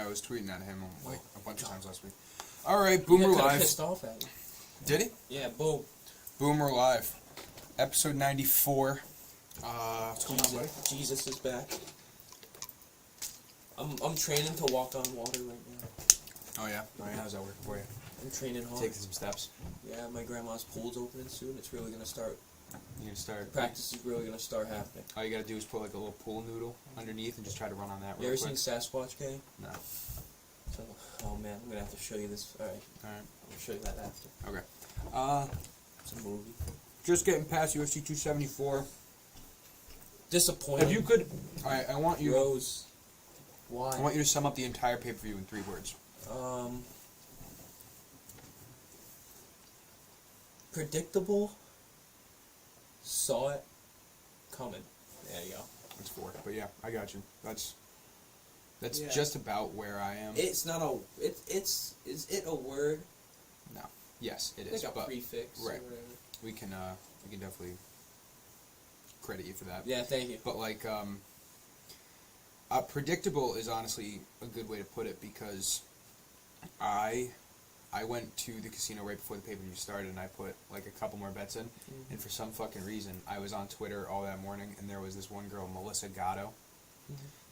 was tweeting at him like a bunch of times last week. All right, Boomer Live. Pissed off at him. Did he? Yeah, boom. Boomer Live, episode 94. What's going on, buddy? Jesus is back. I'm training to walk on water right now. Oh yeah. How's that working for you? I'm training hard. Taking some steps. Yeah, my grandma's pool's opening soon. It's really gonna start. You're gonna start. Practice is really gonna start happening. All you gotta do is put like a little pool noodle underneath and just try to run on that. You ever seen Sasquatch Gang? No. So, oh man, I'm gonna have to show you this. All right. I'll show you that after. Okay. It's a movie. Just getting past UFC 274. Disappointing. If you could, all right, I want you. Rose. Why? I want you to sum up the entire pay-per-view in 3 words. Predictable. Saw it coming. There you go. That's 4, but yeah, I got you. That's Yeah. just about where I am. It's not a. Is it a word? No. Yes, it is. Like a but prefix. right. Or whatever. We can definitely credit you for that. Yeah, thank you. But like, predictable is honestly a good way to put it because I went to the casino right before the pay-per-view started and I put like a couple more bets in, and for some fucking reason I was on Twitter all that morning and there was this one girl, Melissa Gatto,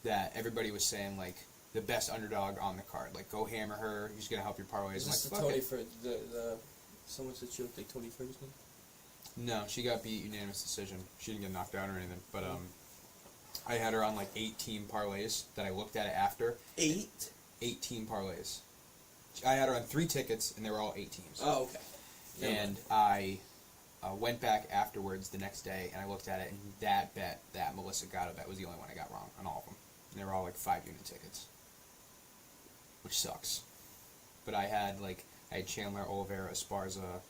that everybody was saying like the best underdog on the card, like go hammer her, she's gonna help your parlays. Is I'm this like, the Tony for the someone said she looked like Tony Ferguson? No, she got beat unanimous decision. She didn't get knocked out or anything, but I had her on like 8-team parlays that I looked at it after. 8-team parlays. I had her on 3 tickets, and they were all 8 teams. Oh, okay. And I went back afterwards the next day, and I looked at it, and that Melissa Gatto bet was the only one I got wrong on all of them. And they were all like 5-unit tickets, which sucks. But I had Chandler, Oliveira, Esparza,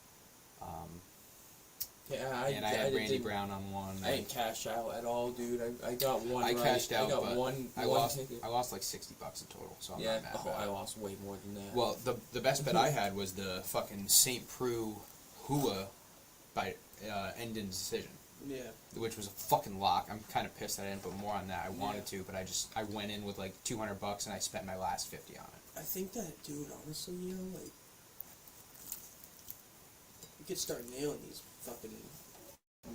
I had Randy Brown on one. I didn't cash out at all, dude. I got one. I cashed out, I got but one ticket. I lost like $60 in total, so I'm yeah. not mad about it. I lost way more than that. Well, the best bet I had was the fucking St. Preux Hua by end in decision. Yeah. Which was a fucking lock. I'm kind of pissed that I didn't put more on that. I wanted to, but I went in with like $200 and I spent my last 50 on it. I think that, dude, honestly, like, we could start nailing these fucking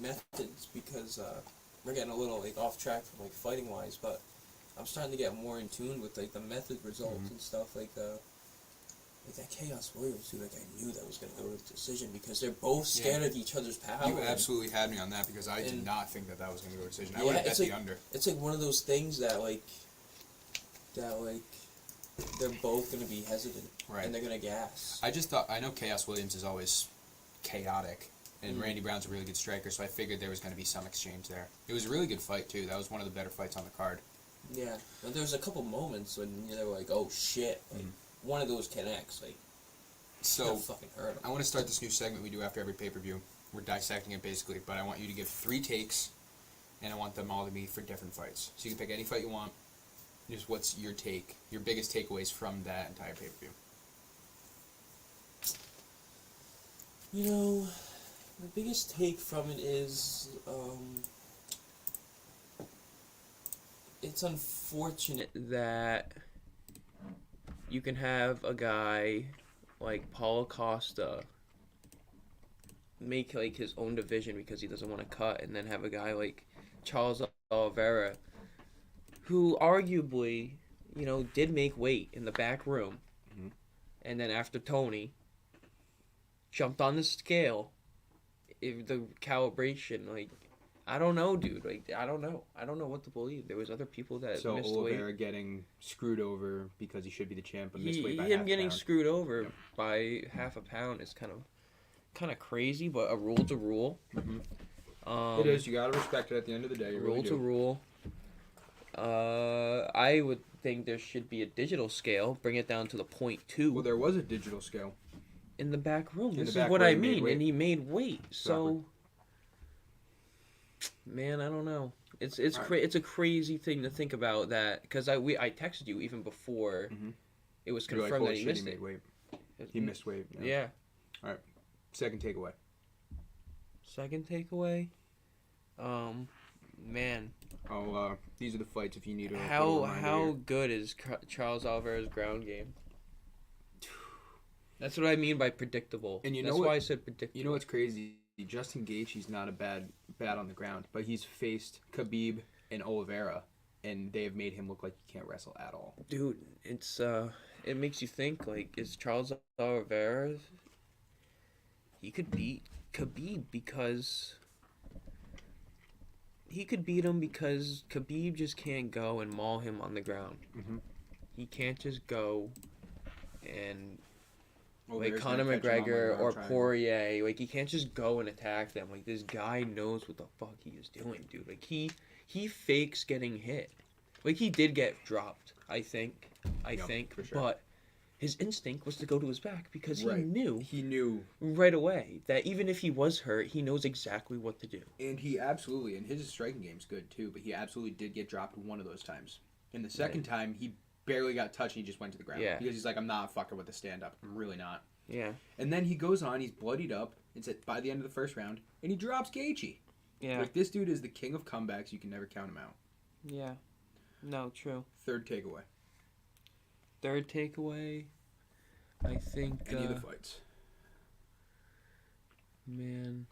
methods because we're getting a little like off track from like fighting wise, but I'm starting to get more in tune with like the method results and stuff like that Chaos Williams dude. Like I knew that was gonna go to the decision because they're both scared of each other's power. You absolutely had me on that because I did not think that was gonna go to decision. I would have bet the under. It's like one of those things that they're both gonna be hesitant and they're gonna gas. I know Chaos Williams is always chaotic. And Randy Brown's a really good striker, so I figured there was going to be some exchange there. It was a really good fight, too. That was one of the better fights on the card. Yeah. But there was a couple moments when they were like, oh, shit. Like, one of those connects. Like, so fucking hurt him. I want to start this new segment we do after every pay-per-view. We're dissecting it, basically, but I want you to give 3 takes, and I want them all to be for different fights. So you can pick any fight you want. Just what's your take, your biggest takeaways from that entire pay-per-view. You know, the biggest take from it is, it's unfortunate that you can have a guy like Paulo Costa make like his own division because he doesn't want to cut, and then have a guy like Charles Oliveira, who arguably, did make weight in the back room, and then after Tony jumped on the scale. If the calibration, I don't know, dude. I don't know what to believe. There was other people that missed weight. So Oliveira getting screwed over because he should be the champ, but missed weight by half a pound. Him getting screwed over by half a pound is kind of crazy, but a rule's a rule. It is. You gotta respect it at the end of the day. Rule's a rule. I would think there should be a digital scale. Bring it down to the 0.2. Well, there was a digital scale. In the back room. This is what I mean. And he made weight. So, man, I don't know. It's a crazy thing to think about that, because I texted you even before it was confirmed that he missed it. Weight. He missed weight. Yeah. All right. Second takeaway. Man. Oh, These are the fights if you need a How little reminder here. good is Charles Oliveira's ground game? That's what I mean by predictable. And you That's know what, why I said predictable. You know what's crazy? Justin Gaethje's not a bad on the ground, but he's faced Khabib and Oliveira, and they have made him look like he can't wrestle at all. Dude, it's it makes you think, like, is Charles Oliveira, he could beat Khabib because Khabib just can't go and maul him on the ground. Mm-hmm. He can't just go and like Oliveira's Conor gonna catch him on the McGregor ground or triangle. Poirier, like he can't just go and attack them. Like this guy knows what the fuck he is doing, dude. Like he fakes getting hit. Like he did get dropped, I think, for sure. but his instinct was to go to his back because he Right. knew He knew. right away that even if he was hurt, he knows exactly what to do. And he absolutely, and his striking game's good too, but he absolutely did get dropped one of those times. And the second time, he barely got touched and he just went to the ground. Yeah. Because he's like, I'm not fucking with the stand-up. I'm really not. Yeah. And then he goes on, he's bloodied up, it's by the end of the first round, and he drops Gaethje. Yeah. Like, this dude is the king of comebacks. You can never count him out. Yeah. No, true. Third takeaway. Third takeaway, I think. Any of the fights. Man.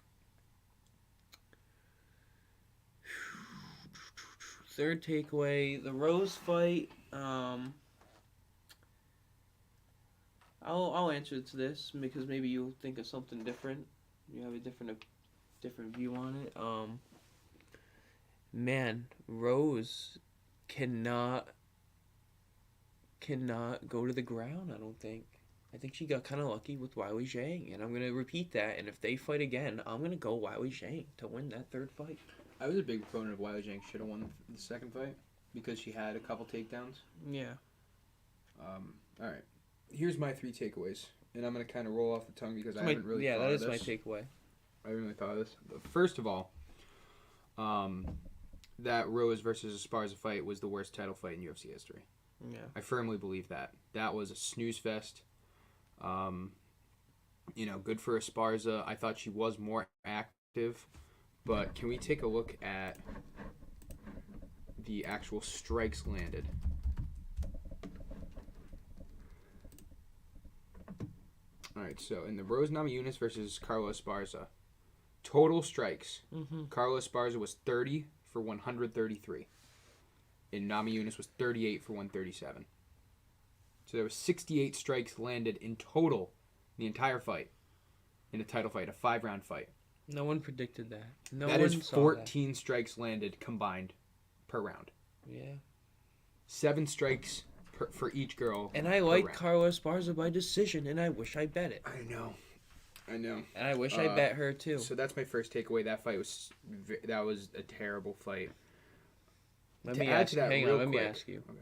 Third takeaway, the Rose fight. I'll answer to this because maybe you'll think of something different. You have a different view on it. Man, Rose cannot go to the ground, I don't think. I think she got kind of lucky with Weili Zhang, and I'm going to repeat that. And if they fight again, I'm going to go Weili Zhang to win that third fight. I was a big proponent of Weili Zhang should have won the second fight because she had a couple takedowns. Yeah. All right. Here's my 3 takeaways, and I'm going to kind of roll off the tongue because I haven't really thought that of is my this. takeaway. I haven't really thought of this. First of all, that Rose versus Esparza fight was the worst title fight in UFC history. Yeah. I firmly believe that. That was a snooze fest. Good for Esparza. I thought she was more active. But can we take a look at the actual strikes landed? All right, so in the Rose Namajunas versus Carlos Esparza, total strikes, Carlos Esparza was 30 for 133. And Namajunas was 38 for 137. So there was 68 strikes landed in total in the entire fight, in a title fight, a 5-round fight. No one predicted that. No That one is saw 14 strikes landed combined per round. that. Yeah. 7 strikes for each girl. And I per like round. Carlos Esparza by decision, and I wish I bet it. I know. And I wish I bet her too. So that's my first takeaway. That fight was a terrible fight. Let to me add ask. to that Hang real on. Let me quick- ask you. Okay.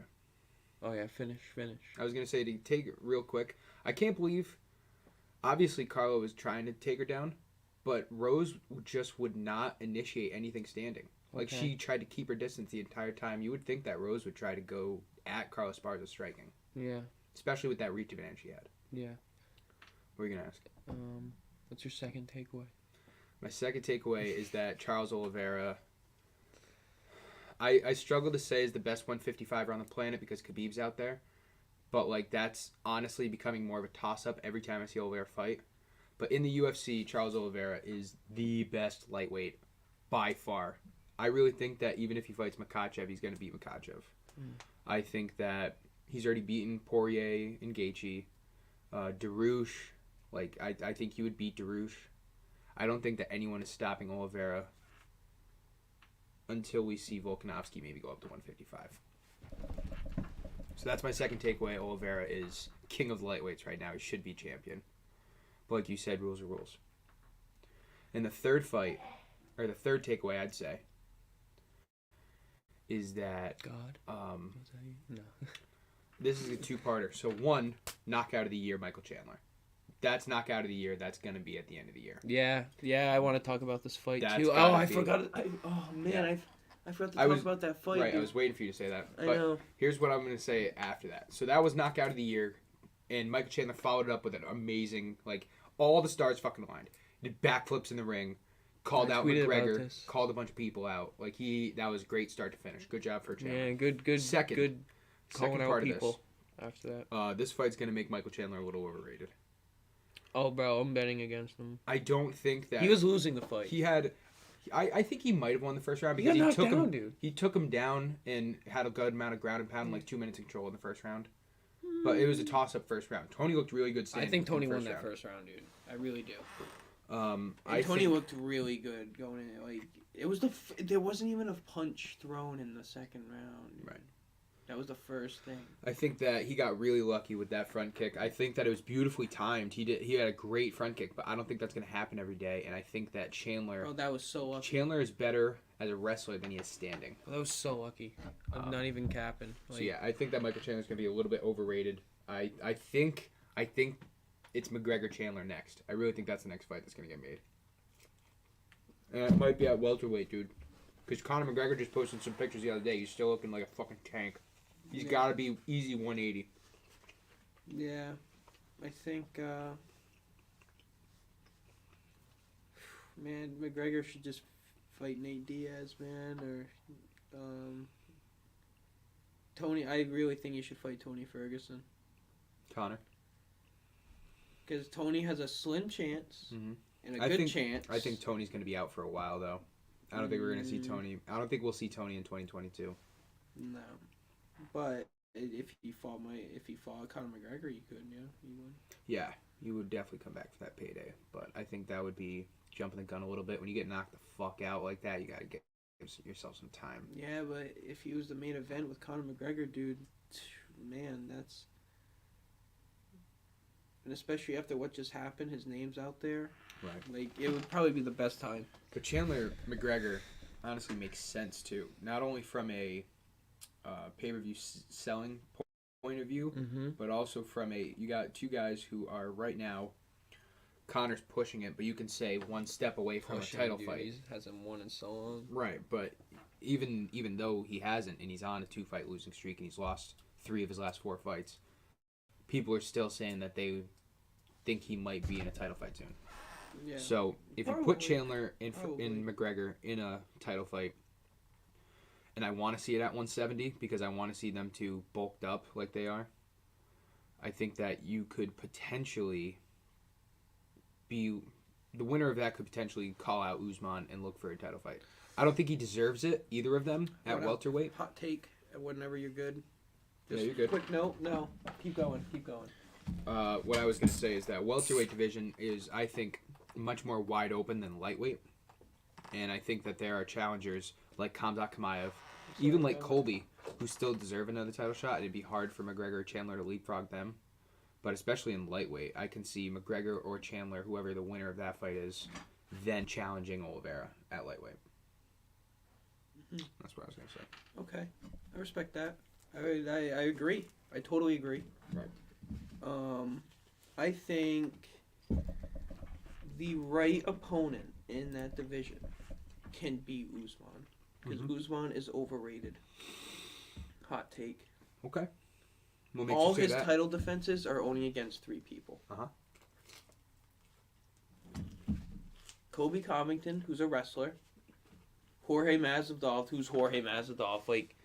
Oh yeah, finish. I was gonna say to take it real quick. I can't believe. Obviously, Carlo was trying to take her down, but Rose just would not initiate anything standing. Like Okay. she tried to keep her distance the entire time. You would think that Rose would try to go at Carlos Esparza striking, Yeah. especially with that reach advantage she had. Yeah. What are you gonna ask? What's your second takeaway? My second takeaway is that Charles Oliveira, I struggle to say is the best 155er on the planet because Khabib's out there. But, like, that's honestly becoming more of a toss-up every time I see Oliveira fight. But in the UFC, Charles Oliveira is the best lightweight by far. I really think that even if he fights Makhachev, he's going to beat Makhachev. I think that he's already beaten Poirier and Gaethje. Darush, like, I think he would beat Darush. I don't think that anyone is stopping Oliveira until we see Volkanovski maybe go up to 155. So that's my second takeaway. Oliveira is king of the lightweights right now. He should be champion. But like you said, rules are rules. And the third fight, or the third takeaway I'd say, is that God. Was that you? No. this is a two-parter. So one, knockout of the year, Michael Chandler. That's knockout of the year. That's going to be at the end of the year. Yeah. I want to talk about this fight That's too. gotta Oh, I be- forgot. I forgot to talk about that fight. Right, I dude. was waiting for you to say that. I But know. here's what I'm going to say after that. So that was knockout of the year, and Michael Chandler followed it up with an amazing, like, all the stars fucking aligned. He did backflips in the ring, called out tweeted about McGregor, this. called a bunch of people out. Like that was great start to finish. Good job for Chandler. Yeah, good. Second Calling out part people after that. This fight's gonna make Michael Chandler a little overrated. Oh, bro, I'm betting against him. I don't think that He was losing the fight. he had. I think he might have won the first round He because got he knocked took down, him. dude. He took him down and had a good amount of ground and pound, in like 2 minutes of control in the first round. But it was a toss-up first round. Tony looked really good. I think Tony won that first round, dude. I really do. Tony looked really good going in. Like there wasn't even a punch thrown in the second round. Right. That was the first thing. I think that he got really lucky with that front kick. I think that it was beautifully timed. He had a great front kick, but I don't think that's going to happen every day. And I think that Chandler That was so lucky. Chandler is better as a wrestler than he is standing. That was so lucky. I'm not even capping. So yeah, I think that Michael Chandler's going to be a little bit overrated. I think it's McGregor Chandler next. I really think that's the next fight that's going to get made. And it might be at welterweight, dude. Because Conor McGregor just posted some pictures the other day. He's still looking like a fucking tank. He's got to be easy 180. Yeah, I think. Man, McGregor should just fight Nate Diaz, man, or Tony. I really think he should fight Tony Ferguson Conor. because Tony has a slim chance and a I good think- chance. I think Tony's going to be out for a while, though. I don't think we're going to see Tony. I don't think we'll see Tony in 2022. No, but if he fought Conor McGregor, he could. Yeah, he would. Yeah, you would definitely come back for that payday. But I think that would be jumping the gun a little bit. When you get knocked the fuck out like that, you got to give yourself some time. Yeah, but if he was the main event with Conor McGregor, dude, man, that's... And especially after what just happened, his name's out there. Right. Like, it would probably be the best time. But Chandler McGregor honestly makes sense, too. Not only from a pay-per-view selling point of view, but also from you got two guys who are right now, Conor's pushing it, but you can say one step away from a title fight. He hasn't won in so long. Right, but even though he hasn't, and he's on a 2-fight losing streak, and he's lost 3 of his last 4 fights, people are still saying that they think he might be in a title fight soon. Yeah. So if you put Chandler in McGregor in a title fight, and I want to see it at 170 because I want to see them two bulked up like they are, I think that you could potentially be the winner of that could potentially call out Usman and look for a title fight. I don't think he deserves it, either of them, at welterweight. Hot take, whenever you're good. Yeah, you're good. Quick, no. Keep going. What I was going to say is that welterweight division is, I think, much more wide open than lightweight. And I think that there are challengers like Khamzat Chimaev, even like Colby, who still deserve another title shot. It'd be hard for McGregor or Chandler to leapfrog them. But especially in lightweight, I can see McGregor or Chandler, whoever the winner of that fight is, then challenging Oliveira at lightweight. That's what I was going to say. Okay. I respect that. I agree. I totally agree. Right. I think the right opponent in that division can beat Usman. Because Usman is overrated. Hot take. Okay. What makes All you say his that? title defenses are only against 3 people. Kobe Covington, who's a wrestler. Jorge Masvidal, who's Jorge Masvidal. Like,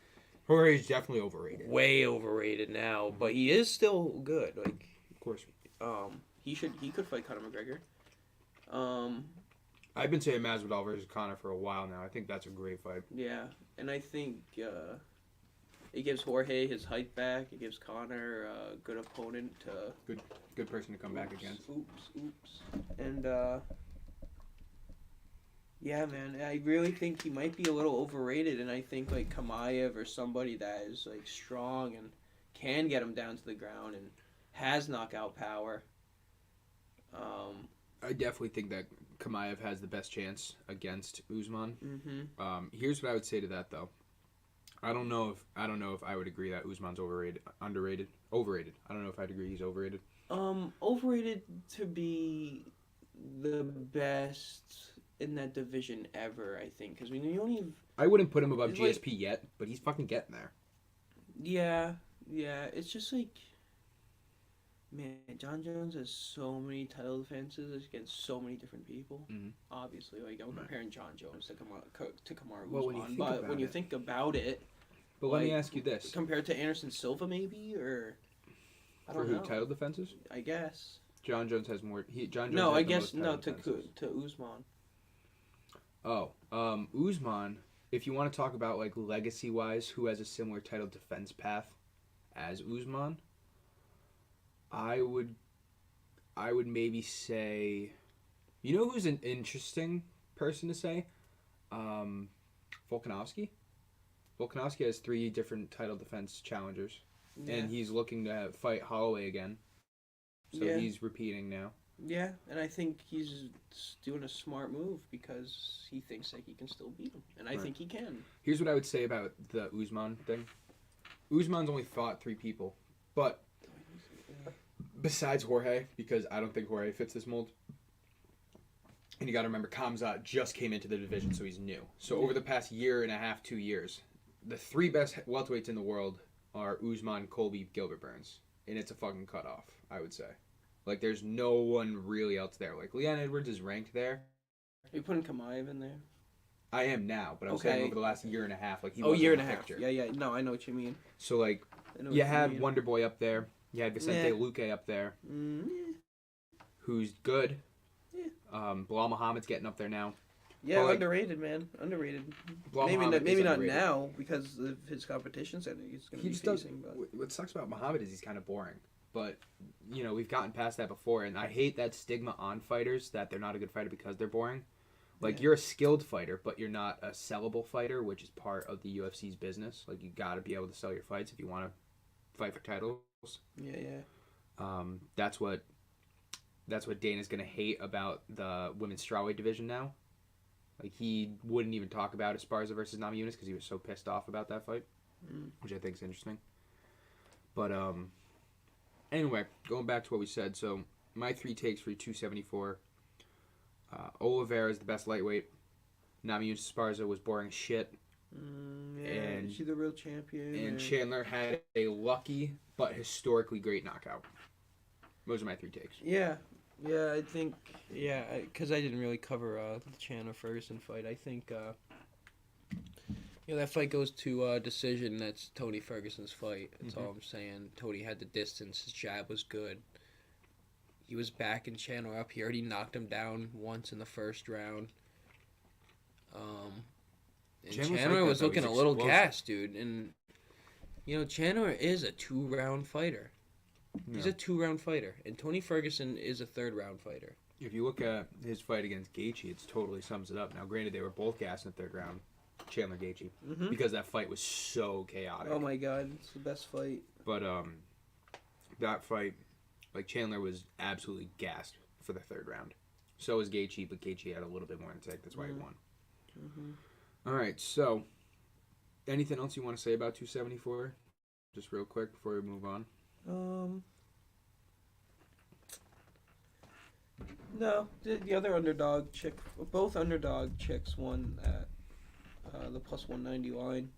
Jorge's definitely overrated. Way overrated now, but he is still good. Like, Of course. he could fight Conor McGregor. I've been saying Masvidal versus Conor for a while now. I think that's a great fight. Yeah, and I think it gives Jorge his height back. It gives Conor a good opponent to... Good person to come back against. Oops. And, yeah, man, I really think he might be a little overrated, and I think, like, Chimaev or somebody that is, like, strong and can get him down to the ground and has knockout power. I definitely think that Chimaev has the best chance against Usman. Here's what I would say to that, though. I don't know if I would agree that Usman's overrated. I don't know if I'd agree he's overrated. Overrated to be the best in that division ever, I think, because you only have... I wouldn't put him above It's GSP yet, but he's fucking getting there. Yeah, it's just like... Man, John Jones has so many title defenses against so many different people. Mhm. Obviously, like I'm comparing John Jones to Kamaru Well, when you Usman, think but about when you it- think about it, But let me like, ask you this: compared to Anderson Silva, maybe, or I for don't who know. title defenses? I guess. John Jones has more. John Jones No, has I the guess most no title defenses. to Usman. Oh, Usman. If you want to talk about like legacy wise, who has a similar title defense path as Usman, I would maybe say, you know who's an interesting person to say, Volkanovski. Volkanovski has 3 different title defense challengers, Yeah. and he's looking to fight Holloway again. So Yeah. he's repeating now. Yeah, and I think he's doing a smart move because he thinks that he can still beat him, and I Right. think he can. Here's what I would say about the Usman thing. Usman's only fought 3 people, but besides Jorge, because I don't think Jorge fits this mold. And you got to remember, Khamzat just came into the division, so he's new. So over the past year and a half, 2 years, the 3 best welterweights in the world are Usman, Colby, Gilbert Burns, and it's a fucking cutoff, I would say. Like, there's no one really else there. Like, Leon Edwards is ranked there. Are you putting Kamaev in there? I am now, but I'm Okay. saying over the last year and a half, like he Oh, wasn't year in and a the half. picture. Yeah. No, I know what you mean. So like, I know you what had mean. Wonder Boy up there. You had Vicente Yeah. Luque up there, Yeah. who's good. Yeah. Bilal Muhammad's getting up there now. Yeah, Well, like- underrated, man. Underrated. Bilal maybe Muhammad not, maybe is not underrated. now because of his competitions that he's going to He be just does. facing. But What sucks about Muhammad is he's kind of boring. But you know, we've gotten past that before, and I hate that stigma on fighters that they're not a good fighter because they're boring. Like, Yeah. you're a skilled fighter, but you're not a sellable fighter, which is part of the UFC's business. Like, you got to be able to sell your fights if you want to fight for titles. yeah. That's what Dana's gonna hate about the women's strawweight division now. Like, he wouldn't even talk about Esparza versus Namajunas because he was so pissed off about that fight, which I think is interesting. But anyway, going back to what we said, so my 3 takes for 274. Oliveira is the best lightweight. Namajunas Esparza was boring as shit. Yeah. And- Is she the real champion? And or- Chandler had a lucky but historically great knockout. Those are my 3 takes. Yeah, I think because I didn't really cover the Chandler Ferguson fight. I think that fight goes to decision. That's Tony Ferguson's fight. That's all I'm saying. Tony had the distance. His jab was good. He was backing Chandler up. He already knocked him down once in the first round. And Chandler's Chandler like that, was though. looking He's a little explosive. gassed, dude. And Chandler is a 2-round fighter. He's Yeah. a 2-round fighter, and Tony Ferguson is a 3rd-round fighter. If you look at his fight against Gaethje, it totally sums it up. Now, granted, they were both gassed in the 3rd round, Chandler Gaethje, because that fight was so chaotic. Oh my God, it's the best fight. But that fight, like, Chandler was absolutely gassed for the 3rd round. So was Gaethje, but Gaethje had a little bit more intake. That's why he won. All right, so anything else you want to say about 274? Just real quick before we move on. No, the other underdog chick, both underdog chicks won at the plus 190 line.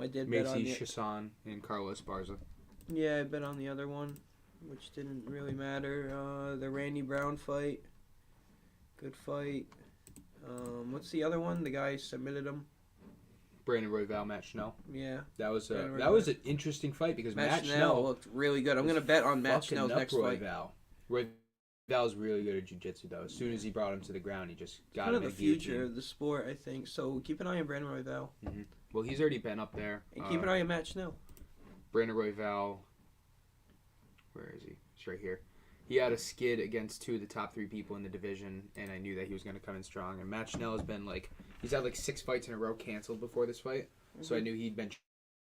I did bet on Macy the Chiasson and Carlos Esparza. I bet on the other one, which didn't really matter. The Randy Brown fight, good fight. What's the other one? The guy submitted him. Brandon Royval, Matt Schnell. Yeah, That was Brandon that was an interesting fight because Matt Matt Schnell Schnell looked really good. I'm gonna bet on Matt fucking Schnell's up next fight. Royval. Royval's really good at jiu-jitsu though. As soon as he brought him to the ground, he just got Kind him of the in a guillotine. future of the sport, I think. So keep an eye on Brandon Royval Well, he's already been up there. and keep an eye on Matt Schnell. Brandon Royval. Where is he? He's right here. He had a skid against 2 of the top 3 people in the division, and I knew that he was going to come in strong. And Matt Schnell has been he's had 6 fights in a row canceled before this fight, so I knew he'd been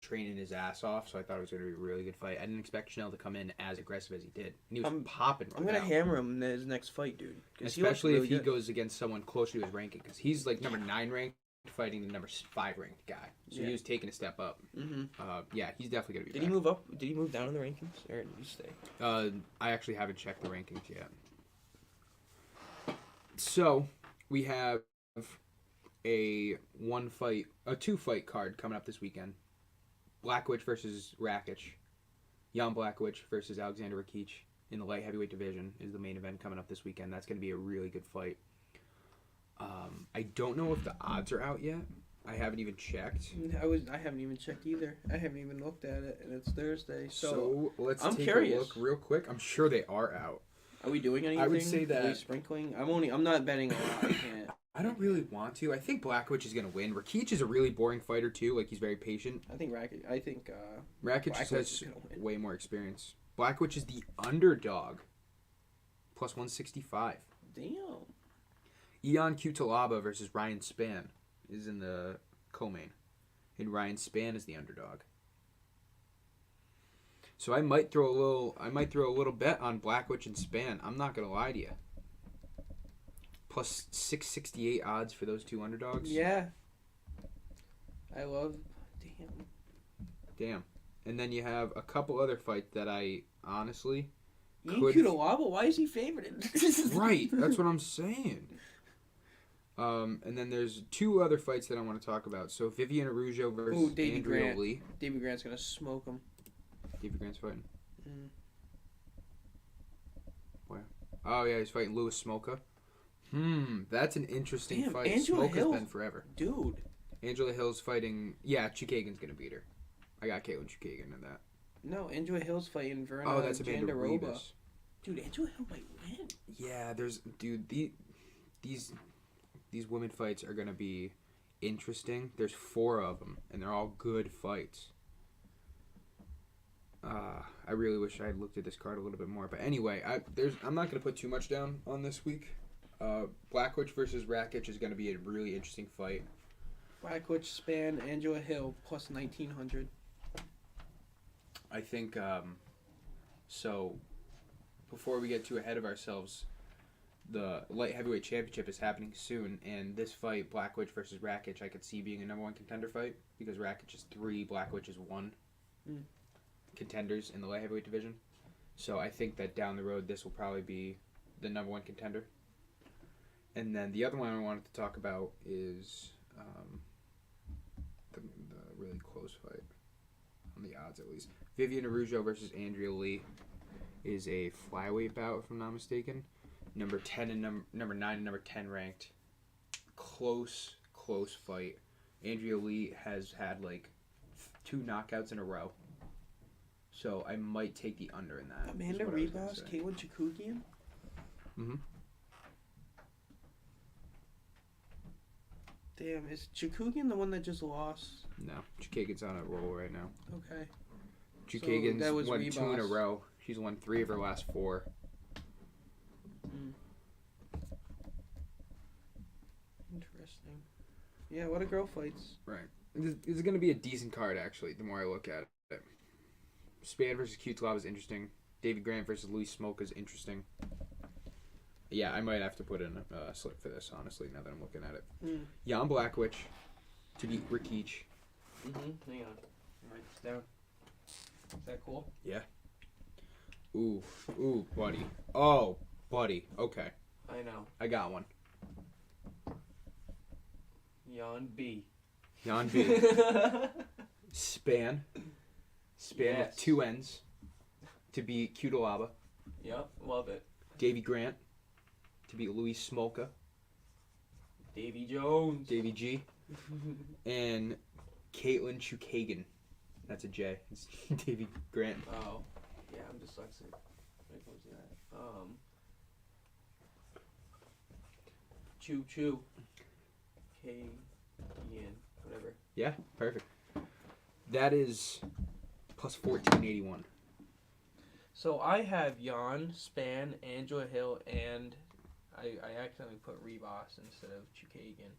training his ass off. So I thought it was going to be a really good fight. I didn't expect Schnell to come in as aggressive as he did, and he was popping. I'm gonna Royval. hammer him in his next fight, dude. 'Cause Especially he looks if he really good. goes against someone closer to his ranking, because he's number 9 ranked, fighting the number 5 ranked guy. So Yeah. he was taking a step up. Yeah, he's definitely gonna be. Did back. he move up? Did he move down in the rankings, or did he stay? I actually haven't checked the rankings yet. So we have a 2-fight card coming up this weekend. Blackwich versus Rakic. Jan Blachowicz versus Alexander Rakic in the light heavyweight division is the main event coming up this weekend. That's going to be a really good fight. I don't know if the odds are out yet. I haven't even checked. I haven't even checked either. I haven't even looked at it, and it's Thursday. So let's I'm take curious. a look real quick. I'm sure they are out. Are we doing anything? I would say that Are we sprinkling. I'm not betting a lot. I can't. I don't really want to. I think Blachowicz is going to win. Rakic is a really boring fighter too. Like, he's very patient. I think Rakic. Rakic just has is gonna win. way more experience. Blachowicz is the underdog. Plus 165. Damn. Ion Cutelaba versus Ryan Spann is in the co-main, and Ryan Spann is the underdog. So I might throw a little bet on Blachowicz and Spann. I'm not gonna lie to you. Plus 668 odds for those two underdogs. Yeah. I love. Damn. And then you have a couple other fights that I honestly Ian could. Cutelaba, why is he favored? Right. That's what I'm saying. And then there's two other fights that I want to talk about. So Vivian Araujo versus Davey Andrea Grant. Lee. Davey Grant's gonna smoke him. Davey Grant's fighting. Mm. Where? Oh yeah, he's fighting Louis Smolka. That's an interesting Damn, fight. Angela Smolka's Hill? been forever. Dude. Angela Hill's fighting. Yeah, Chukagan's gonna beat her. I got Caitlin Chukagan in that. No, Angela Hill's fighting Verna Oh, that's Amanda Jandiroba. Ribas. Dude, Angela Hill might win. Yeah, these women fights are gonna be interesting. There's 4 of them, and they're all good fights. I really wish I had looked at this card a little bit more. But anyway, I'm not gonna put too much down on this week. Blachowicz versus Rakic is gonna be a really interesting fight. Blachowicz, Spann, Angela Hill plus 1900. I think so. Before we get too ahead of ourselves, the light heavyweight championship is happening soon, and this fight, Blachowicz versus Rakic, I could see being a number 1 contender fight because Rakic is 3, Blachowicz is 1 contenders in the light heavyweight division. So I think that down the road, this will probably be the number 1 contender. And then the other one I wanted to talk about is the really close fight, on the odds at least. Vivian Araujo versus Andrea Lee is a flyweight bout, if I'm not mistaken. Number 10 and number 9 and number 10 ranked. Close fight. Andrea Lee has had like 2 knockouts in a row. So I might take the under in that. Amanda Ribas, Caitlin Chukagian. Damn, is Chukagian the one that just lost? No, Chukagan's on a roll right now. Okay. Chukagan's that was won Ribas. 2 in a row. She's won 3 of her last 4. Interesting. Yeah, what a girl fights. Right. This is going to be a decent card, actually, the more I look at it. Spann versus Cutelaba is interesting. Davey Grant versus Louis Smolka is interesting. Yeah, I might have to put in a slip for this, honestly, now that I'm looking at it. Jan Blachowicz to beat Rakic. Hang on. Write this down. Is that cool? Yeah. Ooh, buddy. Oh, buddy. Okay. I know. I got one. Jan B. Jan B. Spann. Spann with 2 N's to beat Cutelaba. Yep, love it. Davey Grant to beat Louis Smolka. Davy Jones. Davey G. And Caitlin Chukagan. That's a J. It's Davey Grant. Oh. Yeah, I'm dyslexic when it comes to that. Choo. K-E-N. Whatever. Yeah, perfect. That is plus 1481. So I have Jan, Spann, Angela Hill, and I accidentally put Ribas instead of Chukagan.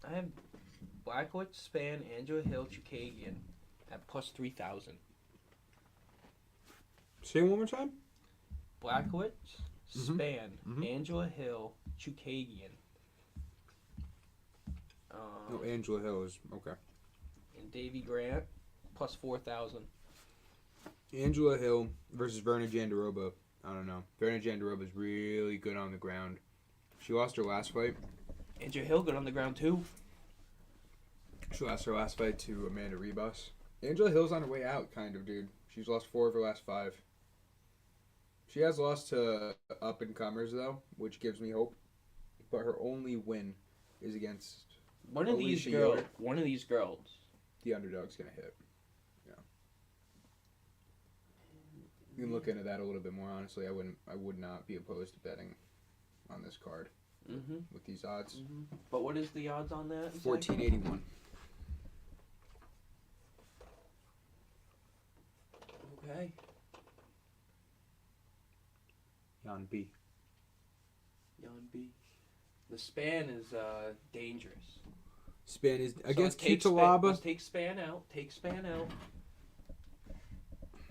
I have Blachowicz, Spann, Angela Hill, Chukagan at plus 3,000. Say it one more time. Blachowicz, Spann, Angela Hill, Chukagian. Angela Hill is okay. And Davey Grant plus 4,000. Angela Hill versus Verna Jandiroba. I don't know. Verna Jandiroba is really good on the ground. She lost her last fight. Angela Hill good on the ground too. She lost her last fight to Amanda Ribas. Angela Hill's on her way out, kind of, dude. She's lost 4 of her last 5. She has lost to up-and-comers, though, which gives me hope. But her only win is against One of these Alicia girls. Yoder. One of these girls. The underdog's going to hit. Yeah. You can look into that a little bit more, honestly. I would not be opposed to betting on this card with these odds. But what is the odds on that? 1481. Okay. Jan B. Jan B. The span is dangerous. Span is against So take Cutelaba. Let's take span out. Take span out.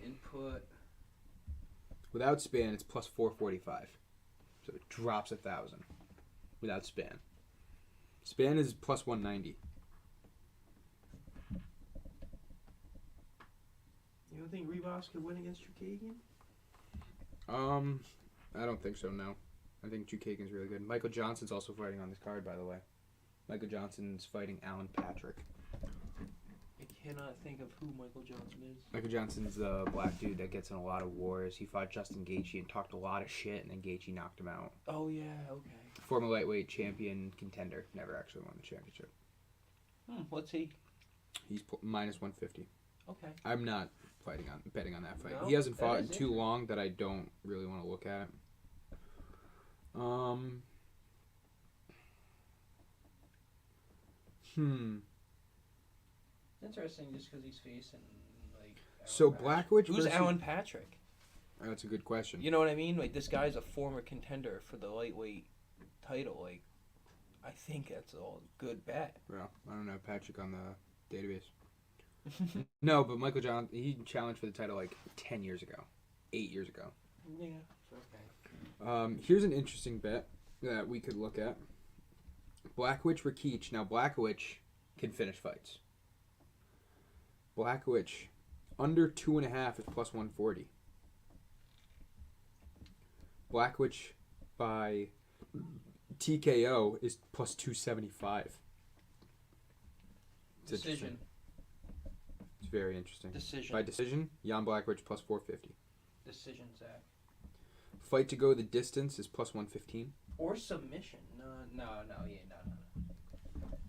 Input. Without span, it's plus 445. So it drops 1,000 without span. Span is plus 190. You don't think Ribas could win against Chukagian? I don't think so, no. I think Chukagian's really good. Michael Johnson's also fighting on this card, by the way. Michael Johnson's fighting Alan Patrick. I cannot think of who Michael Johnson is. Michael Johnson's the black dude that gets in a lot of wars. He fought Justin Gaethje and talked a lot of shit, and then Gaethje knocked him out. Oh yeah, okay. Former lightweight champion contender. Never actually won the championship. What's he? He's minus 150. Okay. I'm not betting on that fight. No, He hasn't that fought in is too long that I don't really want to look at. Interesting, just because he's facing like. So Blackwitch Who's versus... Alan Patrick? That's a good question. You know what I mean? Like this guy's a former contender for the lightweight title. Like, I think that's a good bet. Well, I don't know Patrick on the database. No, but Michael John, he challenged for the title like 10 years ago. 8 years ago. Yeah, okay. Here's an interesting bet that we could look at. Blackwitch Rakic. Now, Blackwitch can finish fights. Blackwitch, under 2.5 is plus 140. Blackwitch by TKO is plus 275. It's Decision. interesting. It's very interesting. Decision. By decision, Jan Blackwitch plus 450. Decision, Zach. Fight to go the distance is plus 115. Or submission. No.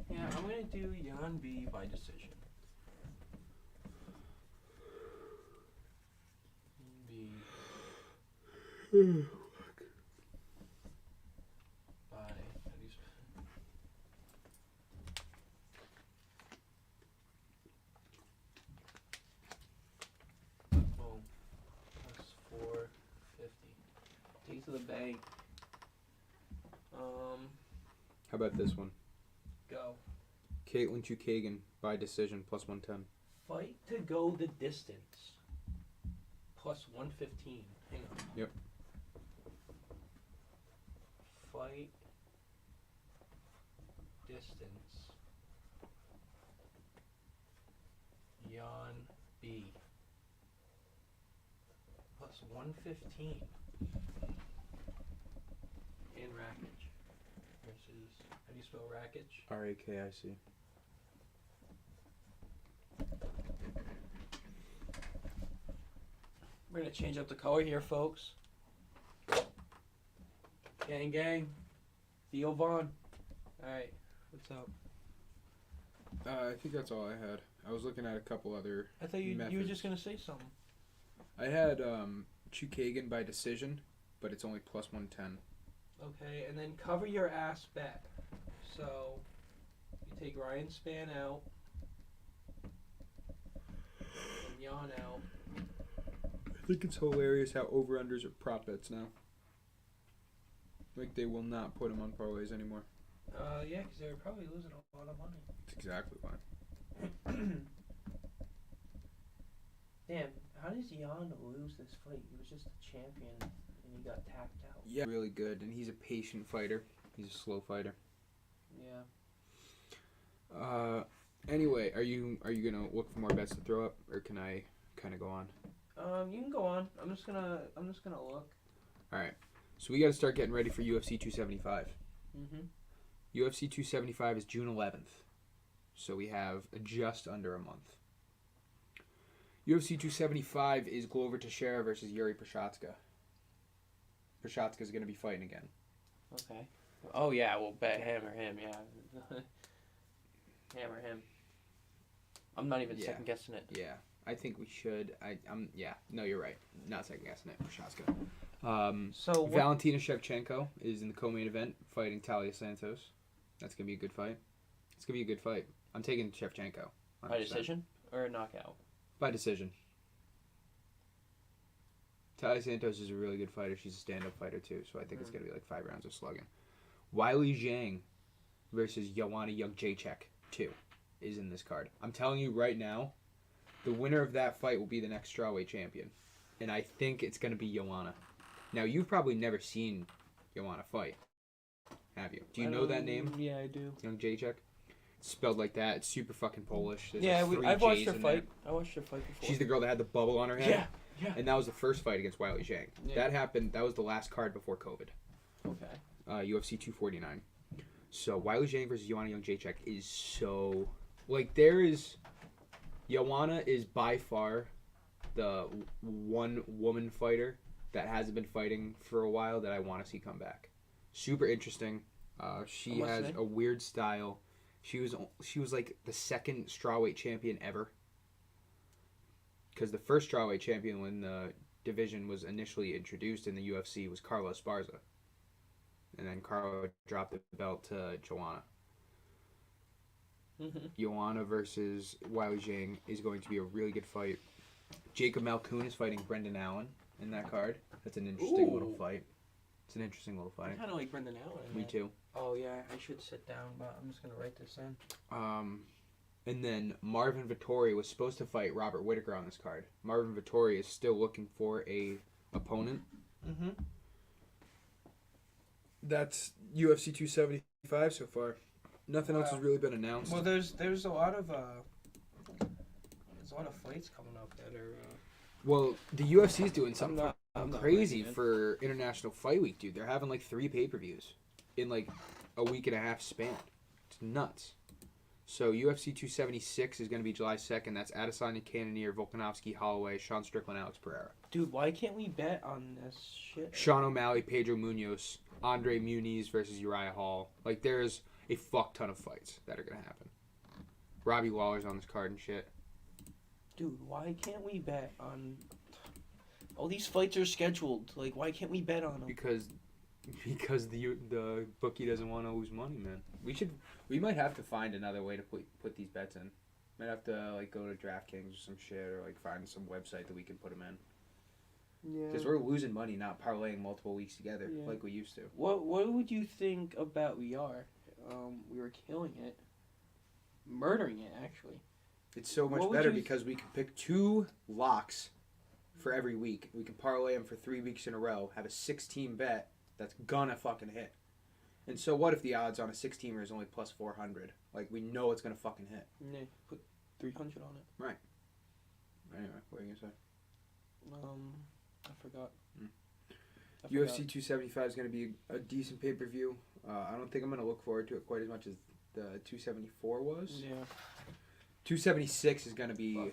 Yeah, I'm gonna do Jan B by decision. B. By. Boom. Plus 450. Take to the bank. How about this one? Go. Caitlin Chukagian by decision plus 110. Fight to go the distance. Plus 115. Hang on. Yep. Fight distance. Jan B. Plus 115. In Rakic. Versus, how do you spell Rakic? Rakic. We're gonna change up the color here, folks. Gang, gang. Theo Vaughn. Alright, what's up? I think that's all I had. I was looking at a couple other I thought you were methods. just gonna say something. I had Chukagian by decision, but it's only plus 110. Okay, and then cover your ass bet. So, you take Ryan Spann out, and Jan out. I think it's hilarious how over-unders are prop bets now. Like, they will not put them on parlays anymore. Yeah, because they were probably losing a lot of money. That's exactly why. Damn, how does Jan lose this fight? He was just a champion, and he got tapped out. Yeah, really good, and he's a patient fighter. He's a slow fighter. Yeah. Anyway, are you gonna look for more bets to throw up, or can I kind of go on? You can go on. I'm just gonna look. All right. So we got to start getting ready for UFC 275. Mhm. UFC 275 is June 11th. So we have just under a month. UFC 275 is Glover Teixeira versus Yuri Prochazka. Prochazka's going to be fighting again. Okay. Oh yeah, we'll bet hammer him. Yeah. Hammer him. I'm not even second guessing it. Yeah, I think we should. No, you're right. Not second guessing it. Prochazka. So Valentina Shevchenko is in the co-main event fighting Talia Santos. That's gonna be a good fight. It's gonna be a good fight. I'm taking Shevchenko. 100%. By decision or a knockout? By decision. Talia Santos is a really good fighter. She's a stand-up fighter too, so I think it's gonna be like 5 rounds of slugging. Weili Zhang versus Joanna Jędrzejczyk 2 is in this card. I'm telling you right now, the winner of that fight will be the next strawweight champion, and I think it's gonna be Joanna. Now you've probably never seen Joanna fight, have you? Do you know that name? Yeah, I do. Jędrzejczyk? It's spelled like that. It's super fucking Polish. There's Yeah, like 3 I've watched J's her in fight. there. I watched her fight before. She's the girl that had the bubble on her head. Yeah, yeah. And that was the first fight against Weili Zhang. Yeah. That happened. That was the last card before COVID. Okay. UFC 249. So Weili Zhang versus Joanna Jędrzejczyk is so there is Joanna is by far the one woman fighter that hasn't been fighting for a while that I want to see come back. Super interesting. She has a weird style. She was like the second strawweight champion ever. Because the first strawweight champion when the division was initially introduced in the UFC was Carla Esparza. And then Carla dropped the belt to Joanna. Joanna versus Weili Zhang is going to be a really good fight. Jacob Malkoun is fighting Brendan Allen in that card. That's an interesting little fight. It's an interesting little fight. I kind of like Brendan Allen. Me too. Oh yeah, I should sit down, but I'm just gonna write this in. And then Marvin Vettori was supposed to fight Robert Whittaker on this card. Marvin Vettori is still looking for a opponent. That's UFC 275 so far. Nothing else has really been announced. Well, there's a lot of fights coming up that are. Well, the UFC is doing something I'm not crazy ready, for International Fight Week, dude. They're having like 3 pay-per-views in like a week and a half span. It's nuts. So UFC 276 is going to be July 2nd. That's Adesanya, Cannonier, Volkanovski, Holloway, Sean Strickland, Alex Pereira. Dude, why can't we bet on this shit? Sean O'Malley, Pedro Munoz, Andre Muniz versus Uriah Hall. Like, there's a fuck ton of fights that are going to happen. Robbie Lawler's on this card and shit. Dude, why can't we bet on... All these fights are scheduled. Like, why can't we bet on them? Because the bookie doesn't want to lose money, man. We might have to find another way to put these bets in. Might have to like go to DraftKings or some shit, or like find some website that we can put them in. Yeah. Because we're losing money not parlaying multiple weeks together like we used to. What would you think about We were killing it. Murdering it, actually. It's so much better because we can pick 2 locks for every week. We can parlay them for 3 weeks in a row, have a 6-team bet that's gonna fucking hit. And so what if the odds on a 6-teamer is only plus 400? Like, we know it's gonna fucking hit. Yeah, put 300 on it. Right. Anyway, what are you gonna say? I forgot. UFC 275 is gonna be a decent pay-per-view. I don't think I'm gonna look forward to it quite as much as the 274 was. Yeah. 276 is gonna be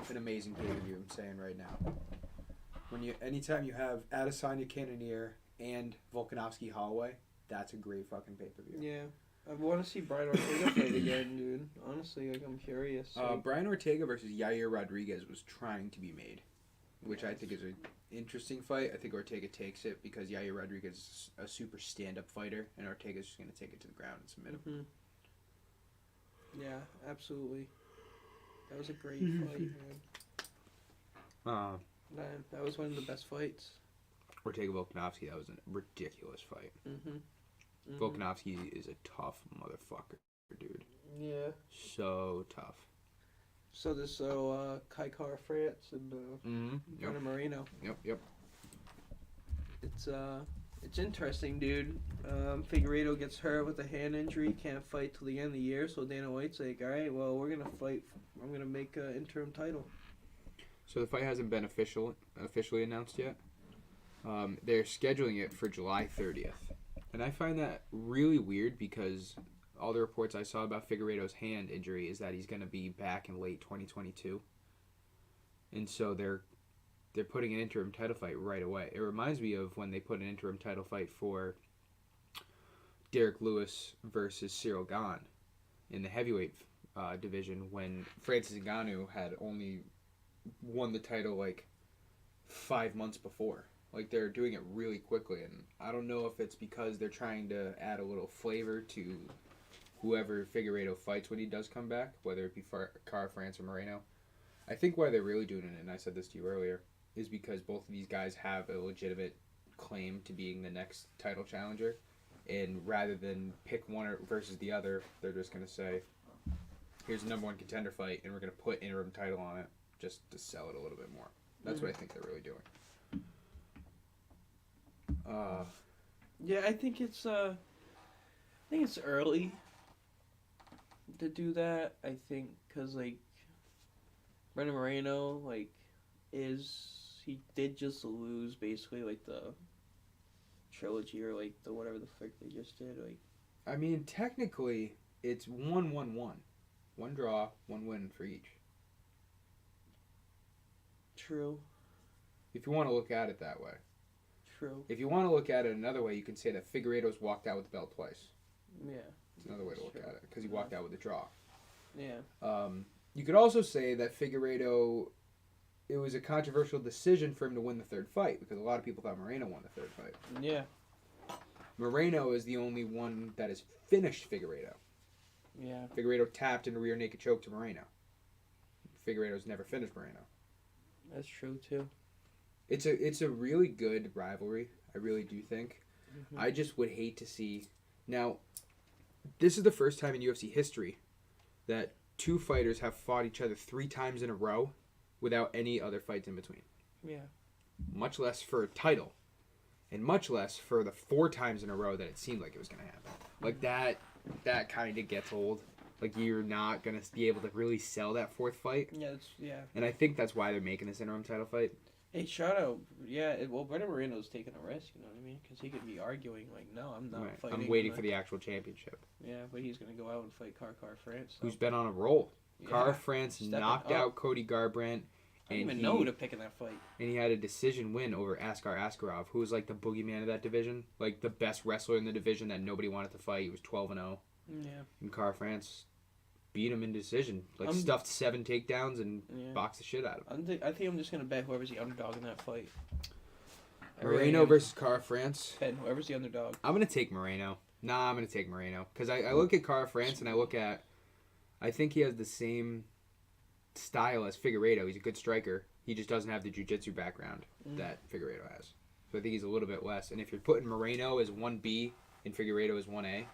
an amazing pay-per-view, I'm saying right now. Anytime you have Adesanya, Cannonier, and Volkanovski Holloway, that's a great fucking pay-per-view. Yeah. I want to see Brian Ortega fight again, dude. Honestly, like, I'm curious. Brian Ortega versus Yair Rodriguez was trying to be made, which I think is an interesting fight. I think Ortega takes it because Yair Rodriguez is a super stand-up fighter, and Ortega's just going to take it to the ground and submit him. Yeah, absolutely. That was a great fight, man. That was one of the best fights. Ortega Volkanovski, that was a ridiculous fight. Volkanovski is a tough motherfucker, dude. Yeah. So tough. So this Kai Kara France and Brandon Moreno. Yep. It's interesting, dude. Figueiredo gets hurt with a hand injury, can't fight till the end of the year. So Dana White's like, all right, well, we're gonna fight. I'm gonna make an interim title. So the fight hasn't been officially announced yet. They're scheduling it for July 30th, and I find that really weird because all the reports I saw about Figueiredo's hand injury is that he's going to be back in late 2022. and so they're putting an interim title fight right away. It reminds me of when they put an interim title fight for Derek Lewis versus Cyril Gane in the heavyweight division when Francis Ngannou had only won the title like 5 months before. Like, they're doing it really quickly, and I don't know if it's because they're trying to add a little flavor to whoever Figueiredo fights when he does come back, whether it be Cara France or Moreno. I think why they're really doing it, and I said this to you earlier, is because both of these guys have a legitimate claim to being the next title challenger, and rather than pick one versus the other, they're just going to say, here's a number one contender fight, and we're going to put interim title on it just to sell it a little bit more. That's what I think they're really doing. Yeah, I think it's early to do that. I think because like Brendan Moreno he did just lose basically like the trilogy or like the whatever the frick they just did. Like, I mean, technically, it's 1-1-1. One draw, one win for each. true, If you want to look at it that way. true. If you want to look at it another way, you can say that Figueiredo's walked out with the belt twice. Yeah. It's another way to look at it, because he walked out with a draw. Yeah. You could also say that Figueiredo, it was a controversial decision for him to win the third fight, because a lot of people thought Moreno won the third fight. Yeah. Moreno is the only one that has finished Figueiredo. Yeah. Figueiredo tapped into rear naked choke to Moreno. Figueiredo's never finished Moreno. That's true too. It's a really good rivalry. I really do think. Mm-hmm. I just would hate to see. Now, this is the first time in UFC history that two fighters have fought each other 3 times in a row without any other fights in between. Yeah. Much less for a title, and much less for the 4 times in a row that it seemed like it was going to happen. Like, that kind of gets old. Like, you're not going to be able to really sell that 4th fight. Yeah. And I think that's why they're making this interim title fight. Hey, shout out. Yeah. Well, Brendan Moreno's taking a risk. You know what I mean? Because he could be arguing like, no, I'm not Right. fighting. I'm waiting for the actual championship. Yeah, but he's gonna go out and fight Cara France. So. Who's been on a roll. Yeah. Cara France knocked up. out Cody Garbrandt. I didn't even know who to pick in that fight. And he had a decision win over Askar Askarov, who was like the boogeyman of that division. Like the best wrestler in the division that nobody wanted to fight. He was 12-0. Yeah. And Cara France beat him in decision. Like stuffed 7 takedowns and boxed the shit out of him. I think I'm just gonna bet whoever's the underdog in that fight. Moreno versus Cara France. And whoever's the underdog. I'm going to take Moreno. Nah, I'm going to take Moreno. Because I look at Cara France and I look at... I think he has the same style as Figueiredo. He's a good striker. He just doesn't have the jiu-jitsu background that Figueiredo has. So I think he's a little bit less. And if you're putting Moreno as 1B and Figueiredo as 1A,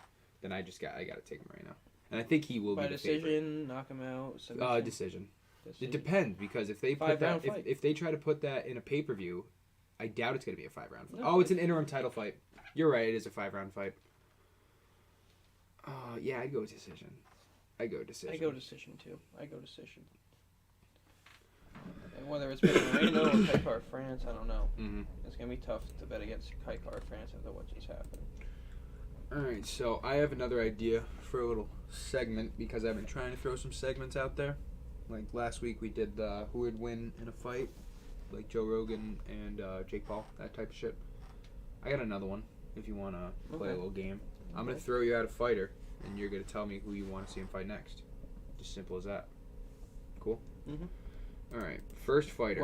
then I got to take Moreno. And I think he will be the favorite. By decision, knock him out. Decision. It depends, because if they if they try to put that in a pay-per-view, I doubt it's going to be a 5-round fight. No, it's an interim title fight. You're right, it is a 5-round fight. Yeah, I'd go decision. I go decision too. I go decision. And whether it's Moreno or Cara France, I don't know. Mm-hmm. It's going to be tough to bet against Cara France after what just happened. Alright, so I have another idea for a little segment, because I've been trying to throw some segments out there. Like last week we did who would win in a fight, like Joe Rogan and Jake Paul, that type of shit. I got another one if you want to play a little game. I'm going to throw you out a fighter, and you're going to tell me who you want to see him fight next. Just simple as that. Cool? Mm-hmm. Alright, first fighter.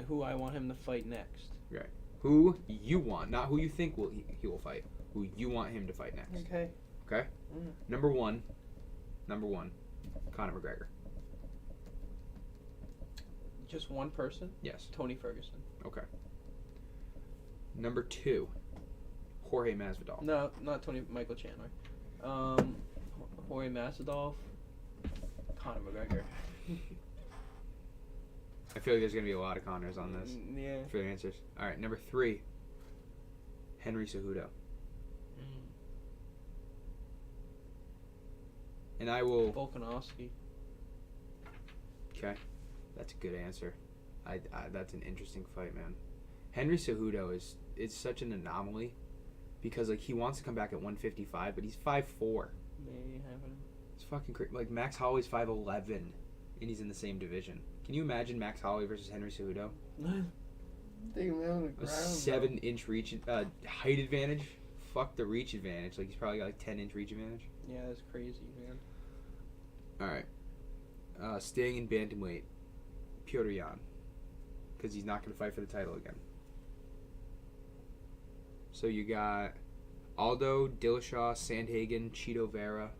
Who I want him to fight next. Right. Who you want, not who you think he will fight. Who you want him to fight next. Okay. Okay? Mm-hmm. Number one, Conor McGregor. Just one person? Yes. Tony Ferguson. Okay. Number 2, Jorge Masvidal. No, not Michael Chandler. Jorge Masvidal, Conor McGregor. I feel like there's going to be a lot of Conors on this. Yeah. For the answers. All right, number 3, Henry Cejudo. And I will... Volkanovski. Okay. That's a good answer. That's an interesting fight, man. Henry Cejudo is such an anomaly, because like he wants to come back at 155, but he's 5'4". Yeah, you have him. It's fucking crazy. Like Max Holloway's 5'11", and he's in the same division. Can you imagine Max Holloway versus Henry Cejudo? Take him on the A ground. 7-inch reach height advantage. Fuck the reach advantage. Like he's probably got like 10-inch reach advantage. Yeah, that's crazy, man. All right. Staying in bantamweight, Petr Yan, because he's not going to fight for the title again. So you got Aldo, Dillashaw, Sandhagen, Cheeto Vera.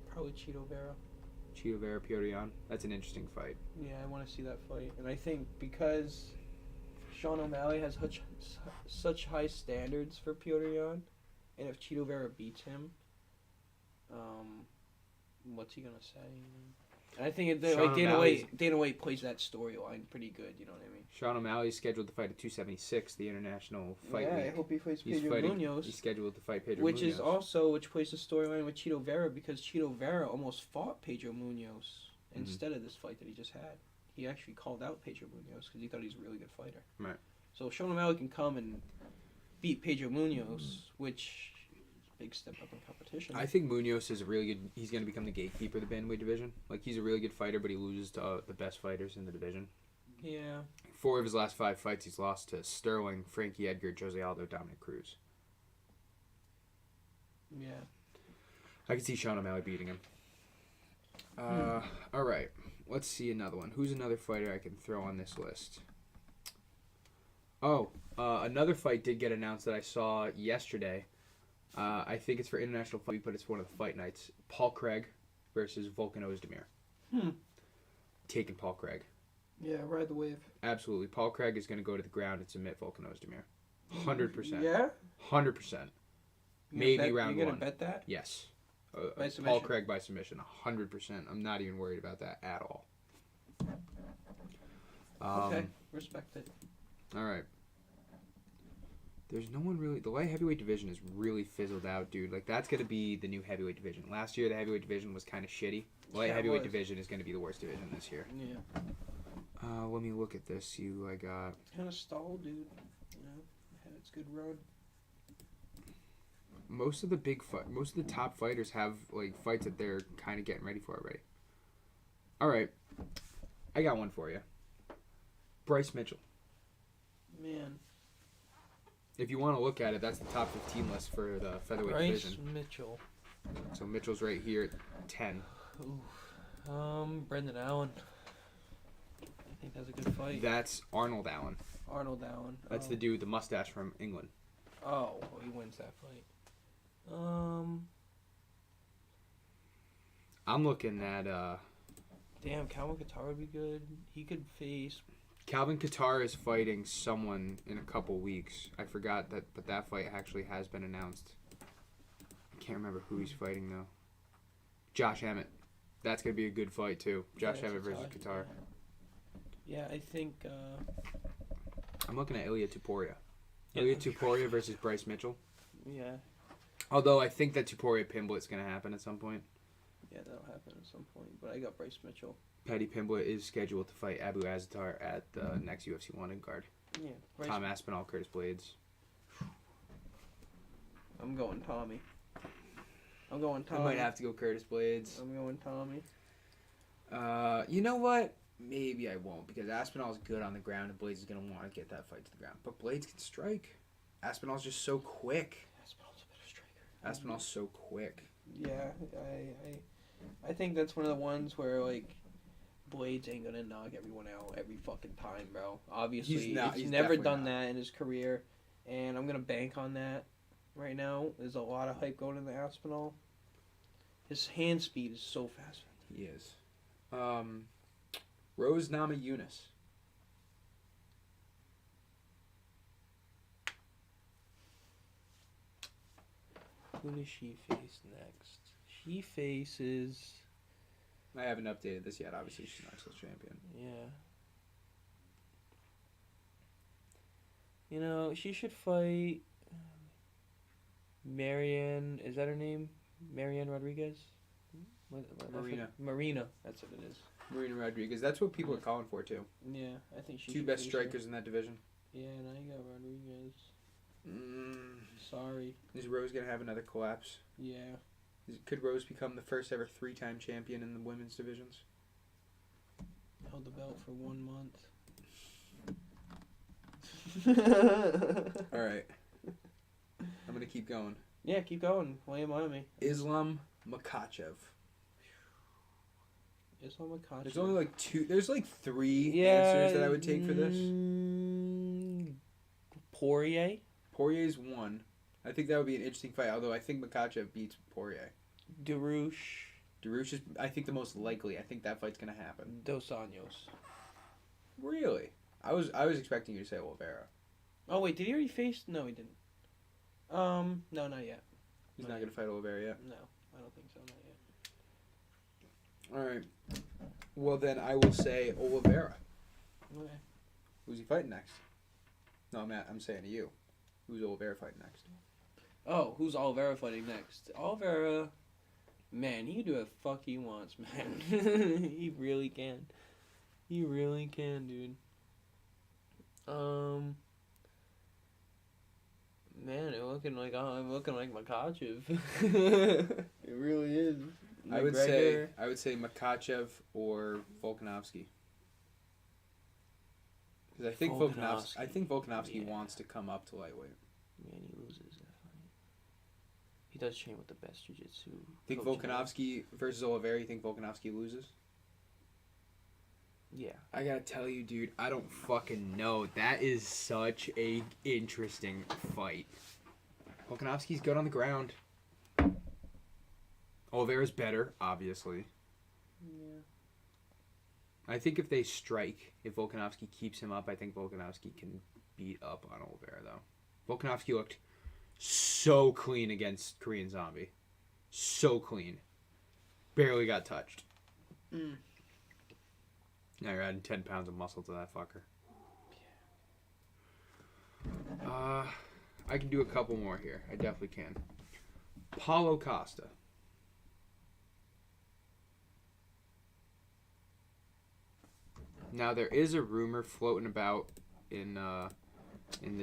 Probably Cheeto Vera. Cheeto Vera, Petr Yan. That's an interesting fight. Yeah, I want to see that fight, and I think because Sean O'Malley has such high standards for Petr Yan, and if Cheeto Vera beats him, what's he gonna say? And I think Sean Dana White plays that storyline pretty good. You know what I mean? Sean O'Malley's scheduled to fight at 276, the international fight yeah, week. I hope he fights He's Pedro fighting- Munoz. He's scheduled to fight Pedro Which Munoz. which plays the storyline with Cheeto Vera because Cheeto Vera almost fought Pedro Munoz instead of this fight that he just had. He actually called out Pedro Munoz because he thought he was a really good fighter. Right. So if Sean O'Malley can come and beat Pedro Munoz, which is a big step up in competition. I think Munoz is a really good. He's going to become the gatekeeper of the bantamweight division. Like he's a really good fighter, but he loses to the best fighters in the division. Yeah. 4 of his last 5 fights, he's lost to Sterling, Frankie Edgar, Jose Aldo, Dominic Cruz. Yeah. I can see Sean O'Malley beating him. All right, let's see another one. Who's another fighter I can throw on this list? Oh, another fight did get announced that I saw yesterday. I think it's for International Fight Week, but it's one of the fight nights. Paul Craig versus Volkan Ozdemir. Taking Paul Craig. Yeah, ride the wave. Absolutely. Paul Craig is going to go to the ground and submit Volkan Ozdemir. 100%. Yeah? 100%. Maybe round 1. You're going to bet that? Yes. By Paul submission? Craig by submission. 100%. I'm not even worried about that at all. Okay, respect it. All right. There's no one really. The light heavyweight division is really fizzled out, dude. Like that's gonna be the new heavyweight division. Last year the heavyweight division was kind of shitty. The light Yeah, it heavyweight was. division is gonna be the worst division this year. Yeah. Let me look at this. See who I got. Kind of stalled, dude. You know, had its good run. Most of the top fighters have like fights that they're kind of getting ready for already. All right, I got one for you. Bryce Mitchell. Man. If you want to look at it, that's the top 15 list for the featherweight Bryce division. Mitchell. So Mitchell's right here at 10. Brendan Allen. I think that's a good fight. That's Arnold Allen. Arnold Allen. That's the dude with the mustache from England. Oh, he wins that fight. I'm looking at Damn, Calvin Kattar would be good. He could face. Calvin Kattar is fighting someone in a couple weeks. I forgot that, but that fight actually has been announced. I can't remember who he's fighting though. Josh Emmett. That's gonna be a good fight too. Josh Yeah, Emmett versus Kattar. Yeah, I think. I'm looking at Ilya Tuporia. Yeah, Ilya Tuporia versus Bryce Mitchell. Yeah. Although I think that Tuporia Pimblett gonna happen at some point. Yeah, that'll happen at some point. But I got Bryce Mitchell. Paddy Pimblett is scheduled to fight Abu Azaitar at the next UFC 1 card. Yeah. Bryce Tom Aspinall, Curtis Blades. I'm going Tommy. I'm going I Tommy. might have to go Curtis Blades. I'm going Tommy. You know what? Maybe I won't because Aspinall's good on the ground and Blades is gonna want to get that fight to the ground. But Blades can strike. Aspinall's just so quick. Aspinall's a better striker. Aspinall's so quick. Yeah, I think that's one of the ones where like Blades ain't gonna knock everyone out every fucking time, bro. Obviously, He's not. he's He's never definitely done not. that in his career, and I'm gonna bank on that. Right now, there's a lot of hype going into Aspinall. His hand speed is so fast. He is. Rose Namajunas. Who does she face next? She faces. I haven't updated this yet. Obviously, she's not still champion. Yeah. You know, she should fight Marianne. Is that her name? Marianne Rodriguez? Marina. That's what it is. Marina Rodriguez. That's what people are calling for too. Yeah, I think she. Two should best face her. strikers in that division. Yeah, and I got Rodriguez. Sorry. Is Rose gonna have another collapse? Yeah. Could Rose become the first ever 3-time champion in the women's divisions? held the belt for 1 month. All right. I'm gonna keep going. Yeah, keep going. Lay him on me. Islam Makhachev. Islam Makhachev. There's only like two. There's like three answers that I would take for this. Poirier. Poirier's one. I think that would be an interesting fight. Although I think Makhachev beats Poirier. Darush. Darush is, I think, the most likely. I think that fight's gonna happen. Dos Anjos. Really? I was expecting you to say Oliveira. Oh wait, did he already face? No, he didn't. No, not yet. He's not gonna fight Oliveira yet. No, I don't think so. Not yet. All right. Well, then I will say Oliveira. Okay. Who's he fighting next? No, I'm saying to you. Who's Oliveira fighting next? Oh, who's Oliveira fighting next? Oliveira, man, he can do what the fuck he wants, man. He really can. He really can, dude. Man, I'm looking like Makhachev. It really is. I would say Makhachev or Volkanovski. Because I think Volkanovski wants to come up to lightweight. Man, he loses that fight. He does train with the best jiu-jitsu. Think Volkanovski versus Oliveira, you think Volkanovski loses? Yeah. I gotta tell you, dude, I don't fucking know. That is such a interesting fight. Volkanovski's good on the ground. Oliveira's better, obviously. Yeah. I think if they strike, if Volkanovski keeps him up, I think Volkanovski can beat up on Oliveira, though. Volkanovski looked so clean against Korean Zombie. So clean. Barely got touched. Mm. Now you're adding 10 pounds of muscle to that fucker. I can do a couple more here. I definitely can. Paulo Costa. Now there is a rumor floating about in the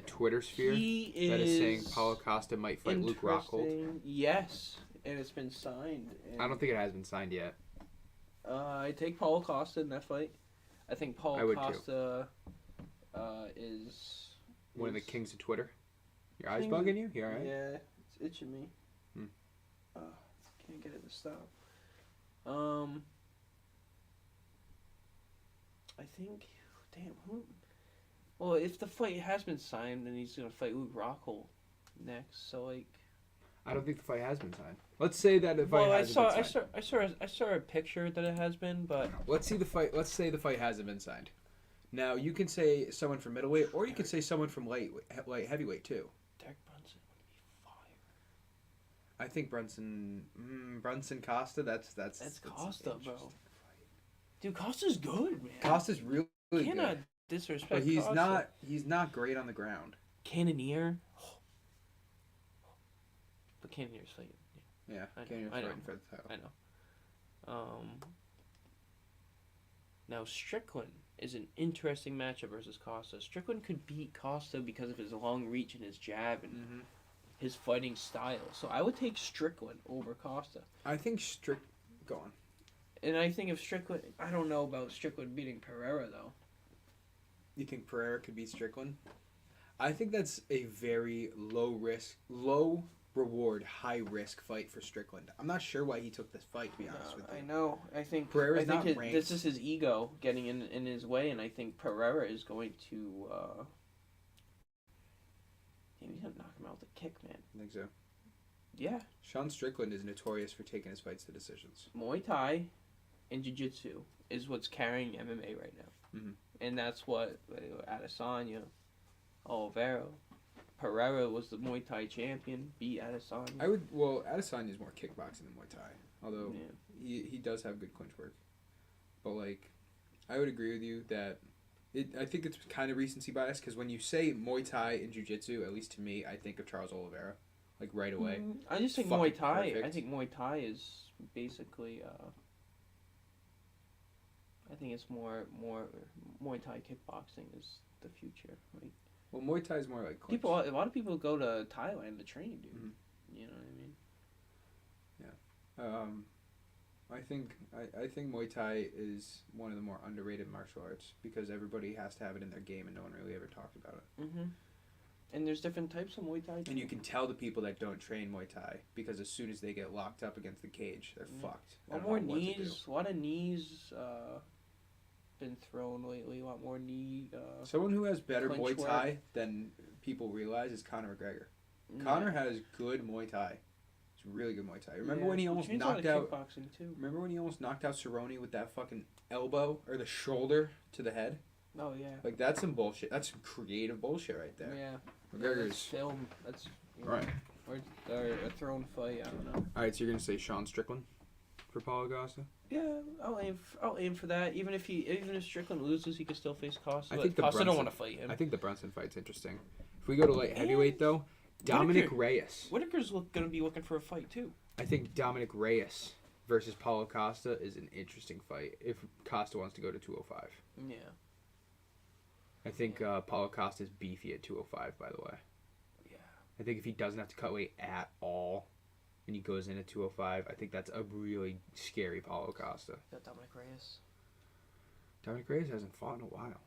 Twitter sphere that is saying Paulo Costa might fight Luke Rockhold. Yes, and it's been signed. I don't think it has been signed yet. I take Paulo Costa in that fight. I think Paulo Costa is one of the kings of Twitter. Your eyes bugging you? You alright? Yeah, it's itching me. Can't get it to stop. I think, damn, who? Well, if the fight has been signed, then he's gonna fight Luke Rockhold next. So like, I don't think the fight has been signed. Let's say that the fight hasn't been signed. I saw a picture that it has been, but let's say the fight hasn't been signed. Now you can say someone from middleweight, or you can say someone from light heavyweight too. Derek Brunson would be fire. I think Brunson Costa. That's Costa, bro. Dude, Costa's good, man. Costa's really Cannot good. Disrespect. But he's Costa. not great on the ground. Cannonier. But Cannonier's fighting. Yeah, Cannonier's fighting for the title. I know. Now Strickland is an interesting matchup versus Costa. Strickland could beat Costa because of his long reach and his jab and his fighting style. So I would take Strickland over Costa. I think Go on. And I think if Strickland... I don't know about Strickland beating Pereira, though. You think Pereira could beat Strickland? I think that's a very low reward, high risk fight for Strickland. I'm not sure why he took this fight, to be honest with you. I know. I think Pereira's not ranked. This is his ego getting in his way, and I think Pereira is going to... Damn, he's going to knock him out with a kick, man. I think so. Yeah. Sean Strickland is notorious for taking his fights to decisions. Muay Thai and Jiu-Jitsu is what's carrying MMA right now. Mm-hmm. And that's what Adesanya, Oliveira, Pereira was the Muay Thai champion, beat Adesanya. Adesanya is more kickboxing than Muay Thai, although he does have good clinch work. But like, I would agree with you that I think it's kind of recency bias because when you say Muay Thai and Jiu-Jitsu, at least to me, I think of Charles Oliveira, like right away. I just think Muay Thai. Perfect. I think Muay Thai is basically. I think it's more Muay Thai kickboxing is the future. Like, well, Muay Thai is more like clinch. A lot of people go to Thailand to train, dude. Mm-hmm. You know what I mean? Yeah. I think Muay Thai is one of the more underrated martial arts because everybody has to have it in their game and no one really ever talks about it. Mm-hmm. And there's different types of Muay Thai too. And you can tell the people that don't train Muay Thai because as soon as they get locked up against the cage, they're fucked. A lot more knees. A lot of knees been thrown lately. A lot more knee. Someone who has better clinch Muay Thai than people realize is Conor McGregor. Conor has good Muay Thai. It's really good Muay Thai. Remember when he almost knocked out? Kickboxing too. Remember when he almost knocked out Cerrone with that fucking elbow or the shoulder to the head? Oh yeah. Like that's some bullshit. That's some creative bullshit right there. Yeah. McGregor's film. That's right. Or a thrown fight. I don't know. All right, so you're gonna say Sean Strickland for Paulo Costa? Yeah, I'll aim for that. Even if Strickland loses, he could still face Costa. I think Costa don't want to fight him. I think the Brunson fight's interesting. If we go to light heavyweight though, Dominic Reyes. Whitaker's going to be looking for a fight too. I think Dominic Reyes versus Paulo Costa is an interesting fight if Costa wants to go to 205. Yeah. I think Paulo Costa's beefy at 205, by the way. Yeah. I think if he doesn't have to cut weight at all and he goes in at 205, I think that's a really scary Paulo Costa. Got Dominic Reyes. Dominic Reyes hasn't fought in a while.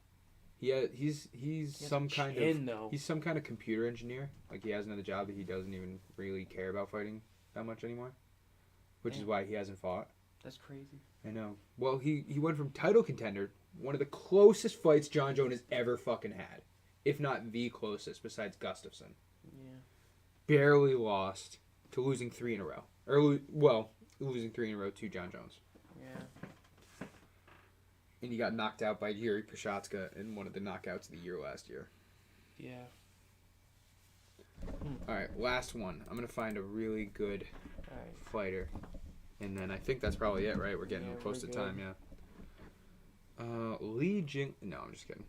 He's some kind of computer engineer. Like he has another job that he doesn't even really care about fighting that much anymore, which is why he hasn't fought. That's crazy. I know. Well, he went from title contender, one of the closest fights John Jones has ever fucking had, if not the closest, besides Gustafsson. Yeah. Barely lost to losing 3 in a row, losing 3 in a row to John Jones. Yeah. And he got knocked out by Yuri Prochazka in one of the knockouts of the year last year. Yeah. All right, last one. I'm gonna find a really good fighter, and then I think that's probably it, right? We're getting close to time, yeah. Li Jing. No, I'm just kidding.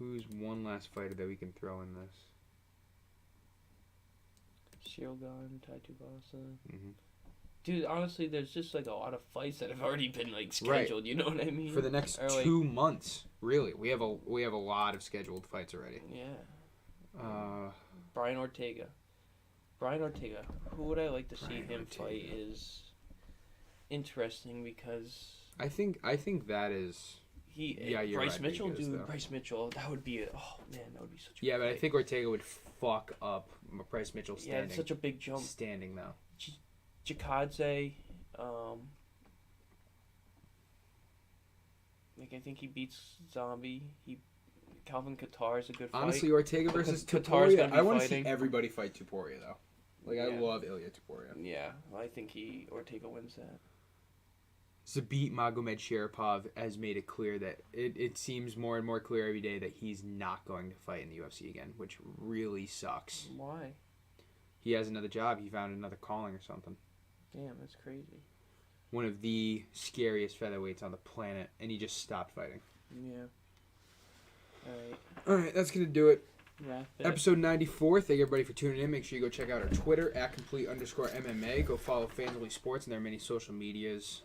Who's one last fighter that we can throw in this? Shogun, Tai Tuivasa. Mm-hmm. Dude, honestly, there's just like a lot of fights that have already been like scheduled. Right. You know what I mean? For the next 2 months, really, we have a lot of scheduled fights already. Yeah. Brian Ortega. Who would I like to see him fight is interesting because I think that is. Bryce Mitchell, Rodriguez, dude. Though. Bryce Mitchell, that would be that would be such a but I think Ortega would fuck up Bryce Mitchell standing. Yeah, it's such a big jump. Standing though. Jakadze, I think he beats Zombie. Calvin Kattar is a good fight. Honestly, Ortega versus Topuria. I want to see everybody fight Topuria though. Like I love Ilya Topuria. Yeah, I think Ortega wins that. Zabit Magomed Sharipov has made it clear that it seems more and more clear every day that he's not going to fight in the UFC again, which really sucks. Why? He has another job. He found another calling or something. Damn, that's crazy. One of the scariest featherweights on the planet, and he just stopped fighting. Yeah. All right, that's going to do it. Wrap it. Episode 94. Thank everybody for tuning in. Make sure you go check out our Twitter, @complete_MMA. Go follow Fansley Sports and their many social medias.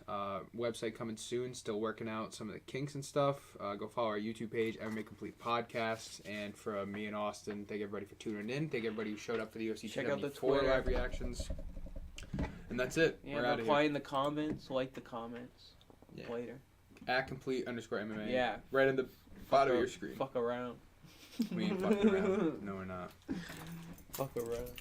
Website coming soon. Still working out some of the kinks and stuff. Go follow our YouTube page, MMA Complete Podcast. And from me and Austin, thank everybody for tuning in. Thank everybody who showed up for the UFC Check out the 274 Twitter. Live reactions. And that's it. Yeah, we're out of here. reply in the comments. Like the comments. Yeah. Later. @complete_MMA. Yeah. Right in the bottom of your screen. Fuck around. We ain't fucking around. No, we're not. Fuck around.